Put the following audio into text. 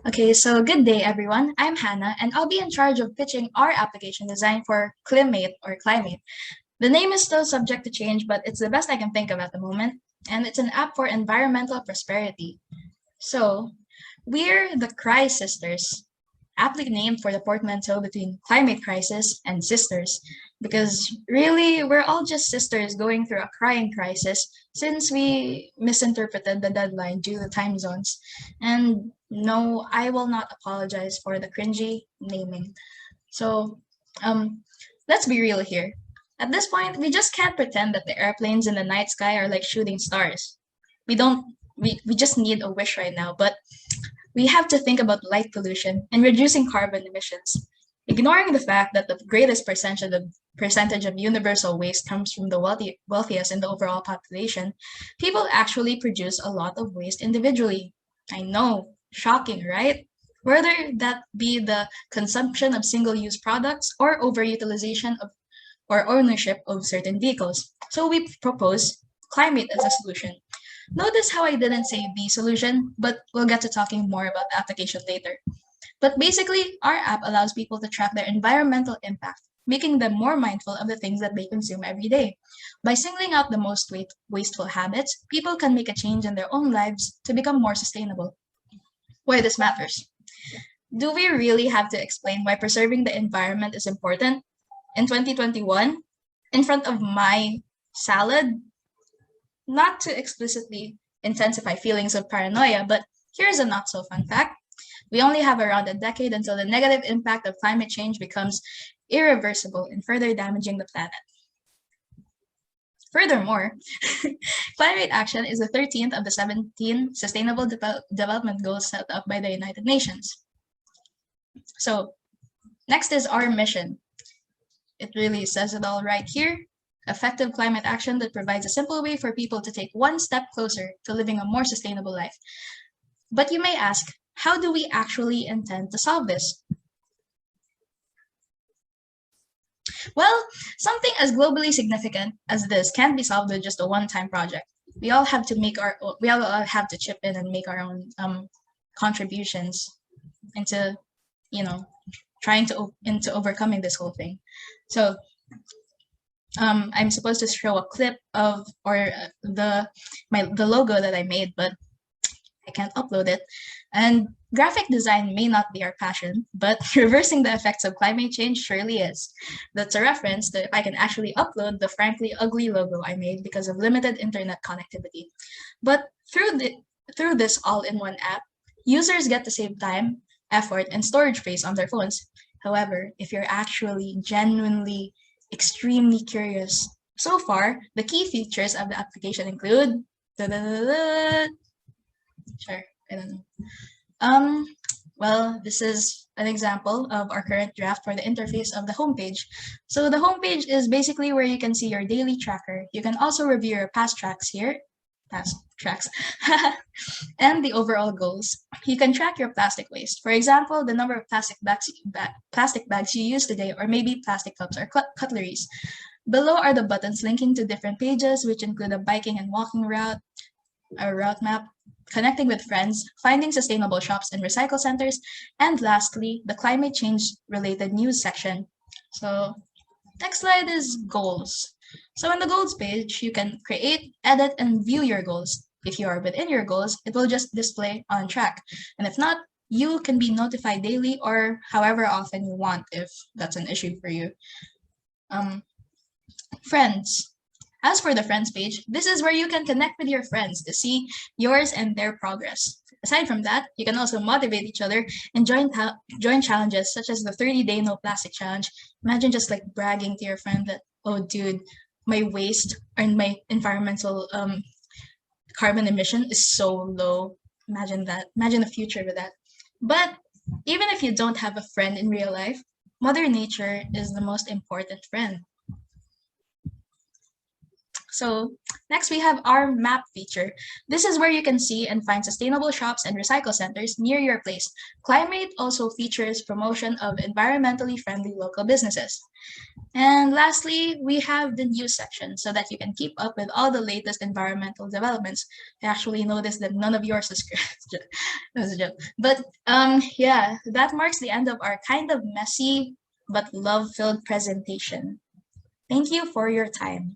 Okay, so good day everyone. I'm Hannah and I'll be in charge of pitching our application design for Klim8 or Klim8. The name is still subject to change, but it's the best I can think of at the moment, and it's an app for environmental prosperity. So, we're the Cry Sisters, aptly named for the portmanteau between climate crisis and sisters, because really we're all just sisters going through a crying crisis since we misinterpreted the deadline due to time zones. And no, I will not apologize for the cringy naming. So, um, let's be real here. At this point, we just can't pretend that the airplanes in the night sky are like shooting stars. We don't. We just need a wish right now, but we have to think about light pollution and reducing carbon emissions. Ignoring the fact that the greatest percentage of universal waste comes from the wealthiest in the overall population, people actually produce a lot of waste individually. I know, shocking, right? Whether that be the consumption of single-use products or overutilization of or ownership of certain vehicles. So we propose climate as a solution. Notice how I didn't say the solution, but we'll get to talking more about the application later. But basically, our app allows people to track their environmental impact, making them more mindful of the things that they consume every day. By singling out the most wasteful habits, people can make a change in their own lives to become more sustainable. Why this matters. Do we really have to explain why preserving the environment is important? In 2021, in front of my salad, not to explicitly intensify feelings of paranoia, but here's a not so fun fact. We only have around a decade until the negative impact of climate change becomes irreversible in further damaging the planet. Furthermore, climate action is the 13th of the 17 Sustainable Development Goals set up by the United Nations. So, next is our mission. It really says it all right here. Effective climate action that provides a simple way for people to take one step closer to living a more sustainable life. But you may ask, how do we actually intend to solve this? Well, something as globally significant as this can't be solved with just a one-time project. We all have to chip in and make our own contributions into, you know, trying to into overcoming this whole thing. So I'm supposed to show a clip of the logo that I made, but I can't upload it. And graphic design may not be our passion, but reversing the effects of climate change surely is. That's a reference that if I can actually upload the frankly ugly logo I made because of limited internet connectivity. But through this all-in-one app, users get to save time, effort, and storage space on their phones. However, if you're actually genuinely extremely curious, so far, the key features of the application include sure, I don't know. Well, this is an example of our current draft for the interface of the homepage. So the homepage is basically where you can see your daily tracker. You can also review your past tracks, and the overall goals. You can track your plastic waste. For example, the number of plastic bags you use today, or maybe plastic cups or cutleries. Below are the buttons linking to different pages, which include a biking and walking route, a route map, connecting with friends, finding sustainable shops and recycle centers, and lastly, the climate change related news section. So next slide is goals. So on the goals page, you can create, edit, and view your goals. If you are within your goals, it will just display on track. And if not, you can be notified daily or however often you want if that's an issue for you. Friends. As for the friends page, this is where you can connect with your friends to see yours and their progress. Aside from that, you can also motivate each other and join challenges such as the 30-day no plastic challenge. Imagine just like bragging to your friend that, oh dude, my waste and my environmental carbon emission is so low. Imagine that. Imagine the future with that. But even if you don't have a friend in real life, Mother Nature is the most important friend. So next we have our map feature. This is where you can see and find sustainable shops and recycle centers near your place. Klim8 also features promotion of environmentally friendly local businesses. And lastly, we have the news section so that you can keep up with all the latest environmental developments. I actually noticed that none of yours is correct. That was a joke. But yeah, that marks the end of our kind of messy but love-filled presentation. Thank you for your time.